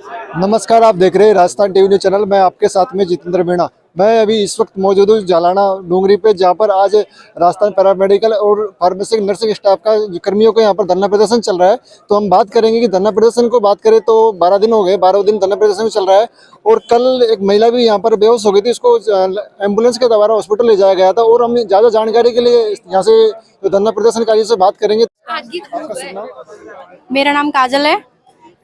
नमस्कार, आप देख रहे हैं राजस्थान टीवी न्यूज चैनल। मैं आपके साथ में जितेंद्र मीणा। मैं अभी इस वक्त मौजूद हूँ जालाना डूंगरी पे, जहाँ पर आज राजस्थान पैरामेडिकल और फार्मेसी नर्सिंग स्टाफ का कर्मियों को यहाँ पर धरना प्रदर्शन चल रहा है। तो हम बात करेंगे कि धरना प्रदर्शन को बात करें तो 12 दिन हो गए, 12 दिन धरना प्रदर्शन चल रहा है। और कल एक महिला भी यहाँ पर बेहोश हो गई थी, उसको एम्बुलेंस के द्वारा हॉस्पिटल ले जाया गया था। और हम ज़्यादा जानकारी के लिए यहाँ से धरना प्रदर्शनकारियों से बात करेंगे। आपका शुभ नाम? मेरा नाम काजल है।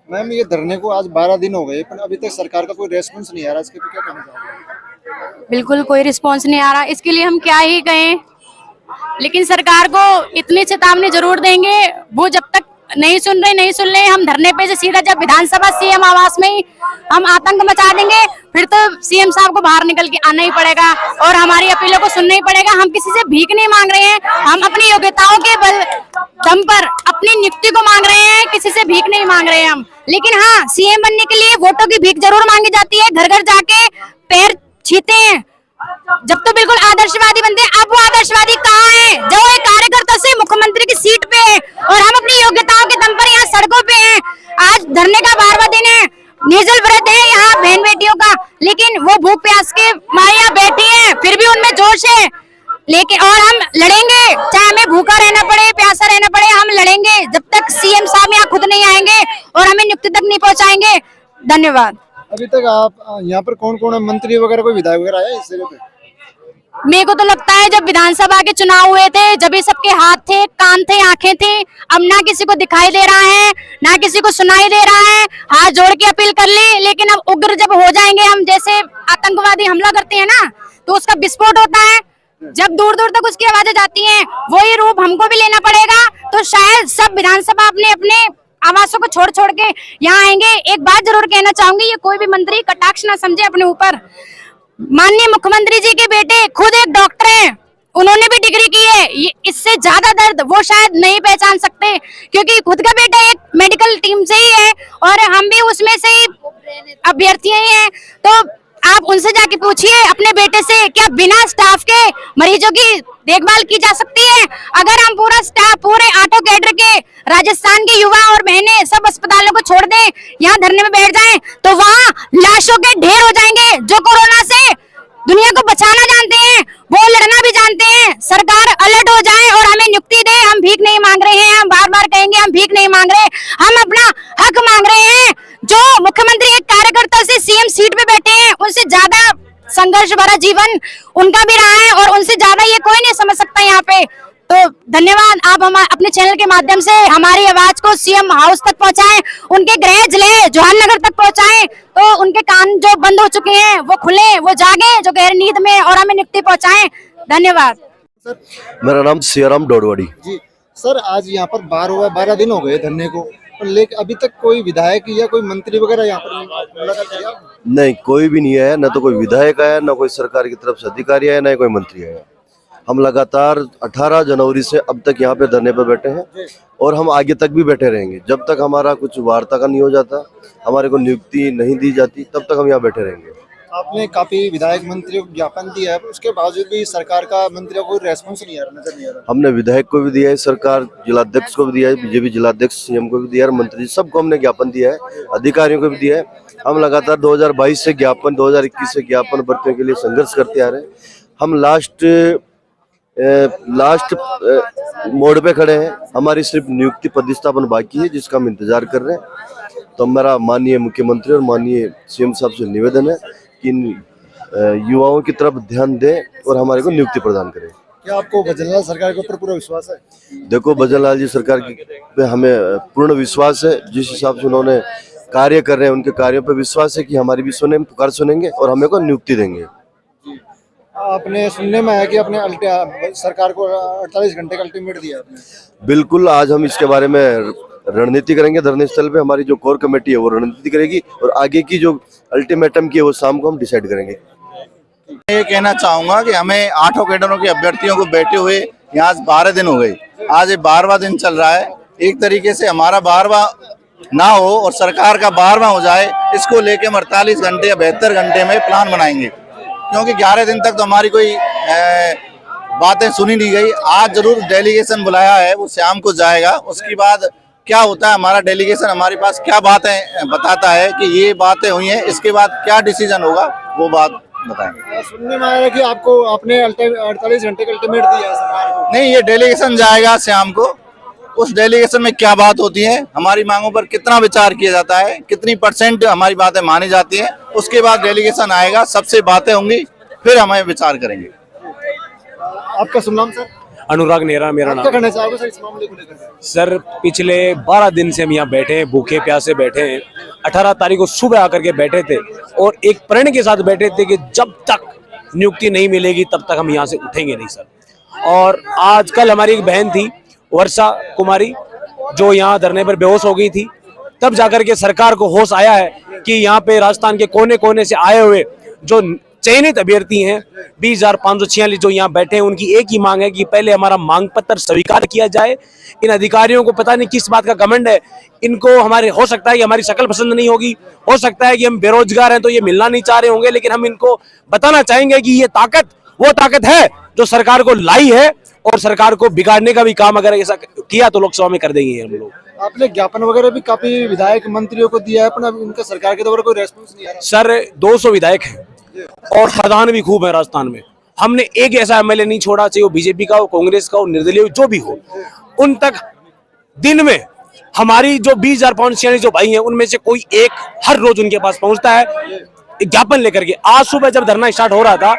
मैम, ये धरने को आज 12 दिन हो गए, पर अभी तक सरकार का कोई रेस्पॉन्स नहीं आ रहा। इसके पे क्या कहना चाहोगे? बिल्कुल कोई रिस्पॉन्स नहीं आ रहा, इसके लिए हम क्या ही कहें। लेकिन सरकार को इतनी चेतावनी जरूर देंगे, वो जब तक नहीं सुन रहे हम धरने पे से सीधा जब विधानसभा सीएम आवास में ही हम आतंक मचा देंगे, फिर तो सीएम साहब को बाहर निकल के आना ही पड़ेगा और हमारी अपीलों को सुनना ही पड़ेगा। हम किसी से भीख नहीं मांग रहे हैं, हम अपनी योग्यताओं के बल दम पर अपनी नियुक्ति को मांग रहे हैं, किसी से भीख नहीं मांग रहे हैं हम। लेकिन हाँ, सीएम बनने के लिए वोटों की भीख जरूर मांगी जाती है, घर घर जाके पैर छीते हैं जब तो बिल्कुल आदर्शवादी बनते हैं। अब वो आदर्शवादी कहाँ है जो एक कार्यकर्ता से मुख्यमंत्री की सीट पे है और हम अपनी योग्यताओं के दम पर यहाँ सड़कों पे हैं। आज धरने का 12वां दिन है, निर्जल व्रत है यहाँ बहन बेटियों का, लेकिन वो भूख प्यास के मारे यहाँ बैठी हैं, फिर भी उनमें जोश है। लेकिन और हम लड़ेंगे, चाहे हमें भूखा रहना पड़े, प्यासा रहना पड़े, हम लड़ेंगे जब तक सीएम साहब यहाँ खुद नहीं आएंगे और हमें नियुक्ति तक नहीं पहुँचाएंगे। धन्यवाद। अभी तक आप यहाँ पर कौन कौन है? मंत्री वगैरह, कोई विधायक वगैरह आया इस जगह पे? मेरे को तो लगता है जब विधानसभा के चुनाव हुए थे, जब ये सबके हाथ थे, कान थे, आंखें थी, अब ना किसी को दिखाई दे रहा है, ना किसी को सुनाई दे रहा है। हाथ जोड़ के अपील कर ली, लेकिन अब उग्र जब हो जाएंगे, हम जैसे आतंकवादी हमला करते हैं ना, तो उसका विस्फोट होता है। जब दूर दूर तक उसकी आवाजें जाती हैं, वही रूप हमको भी लेना पड़ेगा। तो शायद सब विधानसभा अपने अपने आवासों को छोड़ छोड़ के यहाँ आएंगे। एक बात जरूर कहना चाहूंगी, ये कोई भी मंत्री कटाक्ष ना समझे अपने ऊपर। माननीय मुख्यमंत्री जी के बेटे खुद एक डॉक्टर हैं, उन्होंने भी डिग्री की है। इससे ज्यादा दर्द वो शायद नहीं पहचान सकते, क्योंकि खुद का बेटा एक मेडिकल टीम से ही है और हम भी उसमें से ही अभ्यर्थी ही हैं। तो आप उनसे जाके पूछिए अपने बेटे से, क्या बिना स्टाफ के मरीजों की देखभाल की जा सकती है? अगर हम पूरा स्टाफ, पूरे ऑटो कैडर के राजस्थान के युवा और बहनें सब अस्पतालों को छोड़ दें, यहाँ धरने में बैठ जाएं, तो वहाँ लाशों के ढेर हो जाएंगे। जो कोरोना से दुनिया को बचाना जानते हैं, वो लड़ना भी जानते हैं। सरकार अलर्ट हो जाए और हमें नियुक्ति दे। हम भीख नहीं मांग रहे हैं, हम बार बार कहेंगे हम भीख नहीं मांग रहे, हम अपना हक मांग रहे हैं। जो मुख्यमंत्री एक कार्यकर्ता से सीएम सीट पे बैठे हैं, उनसे ज्यादा संघर्ष भरा जीवन उनका भी रहा है और उनसे ज्यादा ये कोई नहीं समझ सकता यहाँ पे। तो धन्यवाद, आप हम अपने चैनल के माध्यम से हमारी आवाज को सीएम हाउस तक पहुंचाएं, उनके गृह जिले जवाहरनगर तक पहुंचाएं, तो उनके कान जो बंद हो चुके हैं वो खुले, वो जागे जो गहरी नींद में, और हमें नियुक्ति पहुंचाएं। धन्यवाद। सर, मेरा नाम सियाराम डोडवाड़ी जी सर, आज यहाँ पर 12 दिन हो गए धरने को, पर लेकिन अभी तक कोई विधायक या कोई मंत्री वगैरह यहाँ पर मुलाकात किया? नहीं, कोई भी नहीं आया, न तो कोई विधायक आया, न कोई सरकार की तरफ से अधिकारी आया, न कोई मंत्री आया। हम लगातार 18 जनवरी से अब तक यहाँ पे धरने पे बैठे हैं और हम आगे तक भी बैठे रहेंगे जब तक हमारा कुछ वार्ता का नहीं हो जाता, हमारे को नियुक्ति नहीं दी जाती, तब तक हम यहाँ बैठे रहेंगे। आपने काफी विधायक मंत्रियों को ज्ञापन दिया है, उसके बावजूद भी सरकार का मंत्रियों को रेस्पॉन्स नहीं आ रहा, नजर नहीं आ रहा। हमने विधायक को भी दिया है, सरकार जिलाध्यक्ष को भी दिया है, बीजेपी जिलाध्यक्ष सीएम को भी दिया है, मंत्री सबको हमने ज्ञापन दिया है, अधिकारियों को भी दिया है। हम लगातार 2022 से ज्ञापन, 2021 से ज्ञापन भर्तियों के लिए संघर्ष करते आ रहे हैं। हम लास्ट मोड़ पे खड़े हैं, हमारी सिर्फ नियुक्ति पदस्थापन बाकी है, जिसका हम इंतजार कर रहे हैं। तो हमारा माननीय मुख्यमंत्री और माननीय सीएम साहब से निवेदन है कि इन युवाओं की तरफ ध्यान दें और हमारे को नियुक्ति प्रदान करें। क्या आपको भजनलाल सरकार के ऊपर पूरा विश्वास है? देखो, भजनलाल जी सरकार पे हमें पूर्ण विश्वास है। जिस हिसाब से उन्होंने कार्य कर रहे हैं, उनके कार्यों पे विश्वास है कि हमारी भी पुकार सुनेंगे और हमें को नियुक्ति देंगे। आपने सुनने में आया कि अपने सरकार को 48 घंटे का अल्टीमेट दिया आपने। बिल्कुल, आज हम इसके बारे में रणनीति करेंगे। धरने स्थल पे हमारी जो कोर कमेटी है वो रणनीति करेगी और आगे की जो अल्टीमेटम की है वो शाम को हम डिसाइड करेंगे। मैं ये कहना चाहूंगा कि हमें 8 कैडरों के अभ्यर्थियों को बैठे हुए यहाँ 12 दिन हो गए, आज ये 12वां दिन चल रहा है। एक तरीके से हमारा 12वां ना हो और सरकार का 12वां हो जाए, इसको लेके हम 48 घंटे या 72 घंटे में प्लान बनाएंगे, क्योंकि 11 दिन तक तो हमारी कोई बातें सुनी नहीं गई। आज जरूर डेलीगेशन बुलाया है, वो शाम को जाएगा, उसके बाद क्या होता है, हमारा डेलीगेशन हमारे पास क्या बातें बताता है कि ये बातें हुई हैं, इसके बाद क्या डिसीजन होगा वो बात बताएंगे। सुनने में आया कि आपको आपने 48 घंटे का अल्टीमेट दिया है सरकार को। नहीं, ये डेलीगेशन जाएगा शाम को, उस डेलीगेशन में क्या बात होती है, हमारी मांगों पर कितना विचार किया जाता है, कितनी % हमारी बातें मानी जाती हैं, उसके बाद डेलीगेशन आएगा, सबसे बातें होंगी, फिर हमें विचार करेंगे। आपका शुभ नाम सर? अनुराग नेहरा मेरा क्या नाम। कहना चाहोगे सर इस मामले को लेकर? सर पिछले 12 दिन से हम यहाँ बैठे हैं, भूखे प्यासे बैठे हैं। 18 तारीख को सुबह आकर के बैठे थे और एक प्रण के साथ बैठे थे कि जब तक नियुक्ति नहीं मिलेगी तब तक हम यहाँ से उठेंगे नहीं सर। और आज कल हमारी एक बहन थी वर्षा कुमारी, जो यहाँ धरने पर बेहोश हो गई थी। तब जाकर के सरकार को होश आया है कि यहाँ पे राजस्थान के कोने कोने से आए हुए जो चयनित अभ्यर्थी हैं 20,546 जो यहाँ बैठे हैं, उनकी एक ही मांग है कि पहले हमारा मांग पत्र स्वीकार किया जाए। इन अधिकारियों को पता नहीं किस बात का घमंड है, इनको हमारे हो सकता है कि हमारी शक्ल पसंद नहीं होगी, हो सकता है कि हम बेरोजगार हैं तो ये मिलना नहीं चाह रहे होंगे, लेकिन हम इनको बताना चाहेंगे कि ये ताकत वो ताकत है जो सरकार को लाई है और सरकार को बिगाड़ने का भी काम अगर ऐसा किया तो लोकसभा में कर देंगे हम लोग। आपने ज्ञापन वगैरह भी काफी विधायक मंत्रियों को दिया है, पर अभी उनका सरकार के द्वारा कोई रेस्पॉन्स नहीं आ रहा। सर 200 विधायक हैं और प्रधान भी खूब है राजस्थान में। हमने एक ऐसा एमएलए नहीं छोड़ा, चाहे वो बीजेपी का हो, कांग्रेस का हो, निर्दलीय हो, जो भी हो, उन तक दिन में हमारी जो 20,546 जो भाई हैं उनमें से कोई एक हर रोज उनके पास पहुंचता है ज्ञापन लेकर के। आज सुबह जब धरना स्टार्ट हो रहा था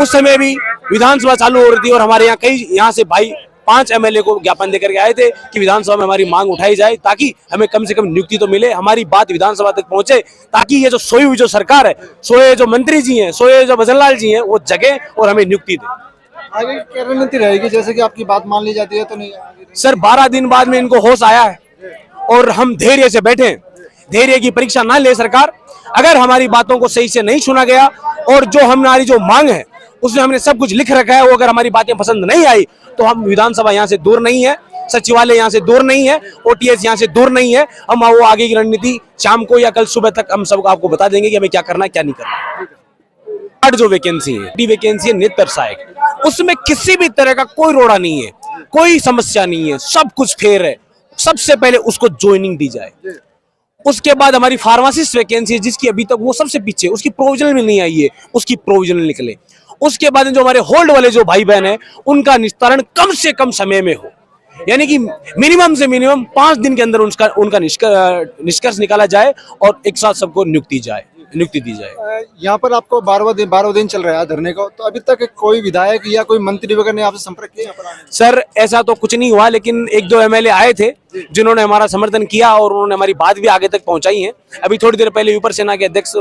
उस समय भी विधानसभा चालू हो रही थी और हमारे यहाँ कई यहाँ से भाई 5 एमएलए को ज्ञापन देकर के आए थे कि विधानसभा में हमारी मांग उठाई जाए ताकि हमें कम से कम नियुक्ति तो मिले, हमारी बात विधानसभा तक पहुंचे, ताकि ये जो सोई हुई जो सरकार है, सोए जो मंत्री जी हैं, सोए जो भजनलाल जी हैं, वो जगे और हमें नियुक्ति दे। आगे क्या रणनीति रहेगी, जैसे कि आपकी बात मान ली जाती है तो नहीं आगे? सर 12 दिन बाद में इनको होश आया है और हम धैर्य से बैठे हैं। धैर्य की परीक्षा ना ले सरकार। अगर हमारी बातों को सही से नहीं सुना गया और जो हमारी जो मांग है उसमें हमने सब कुछ लिख रखा है, वो अगर हमारी बातें पसंद नहीं आई तो हम विधानसभा यहाँ से दूर नहीं है, सचिवालय यहाँ से दूर नहीं है, ओटीएस यहाँ से दूर नहीं है। हम वो आगे की रणनीति शाम को या कल सुबह तक हम सब आपको बता देंगे कि हमें क्या करना है क्या नहीं करना। 8 जो वैकेंसी है, वैकेंसी है नेत्र सहायक, उसमें किसी भी तरह का कोई रोड़ा नहीं है, कोई समस्या नहीं है, सब कुछ फेयर है। सबसे पहले उसको ज्वाइनिंग दी जाए। उसके बाद हमारी फार्मासिस्ट वैकेंसी है जिसकी अभी तक वो सबसे पीछे, उसकी प्रोविजनल में नहीं आई है, उसकी प्रोविजनल निकले। उसके बाद जो हमारे होल्ड वाले जो भाई बहन है उनका निस्तारण कम से कम समय में हो, यानी कि मिनिमम से मिनिमम 5 दिन के अंदर उनका निष्कर्ष निकाला जाए और एक साथ सबको नियुक्ति दी जाए। यहाँ पर आपको 12 दिन चल रहा है धरने का, तो अभी तक कोई विधायक या कोई मंत्री वगैरह ने आपसे संपर्क किया? सर ऐसा तो कुछ नहीं हुआ, लेकिन 1-2 एमएलए आए थे जिन्होंने हमारा समर्थन किया और उन्होंने हमारी बात भी आगे तक पहुंचाई है। अभी थोड़ी देर पहले ऊपर सेना के अध्यक्ष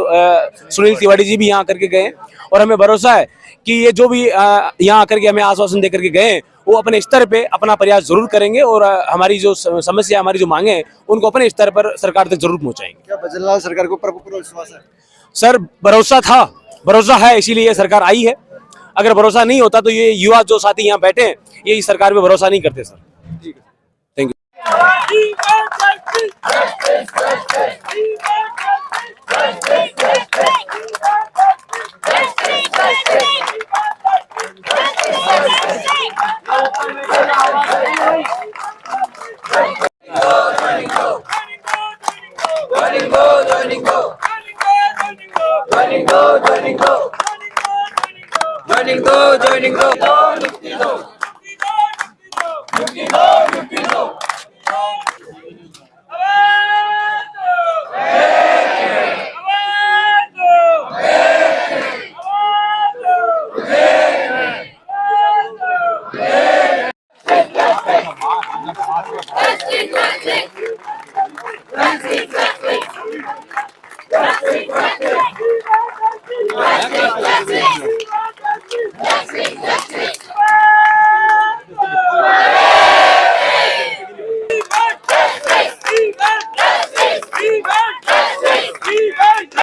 सुनील तिवारी जी भी यहाँ करके गए और हमें भरोसा है कि ये जो भी यहाँ आकर के हमें आश्वासन देकर के गए वो अपने स्तर पे अपना प्रयास जरूर करेंगे और हमारी जो समस्या, हमारी जो मांगे हैं उनको अपने स्तर पर सरकार तक जरूर पहुंचाएंगे। क्या भजनलाल सरकार को पूरा विश्वास है? सर भरोसा है, इसीलिए ये सरकार आई है। अगर भरोसा नहीं होता तो ये युवा जो साथी यहाँ बैठे हैं ये इस सरकार पे भरोसा नहीं करते सर। Thank Joining go.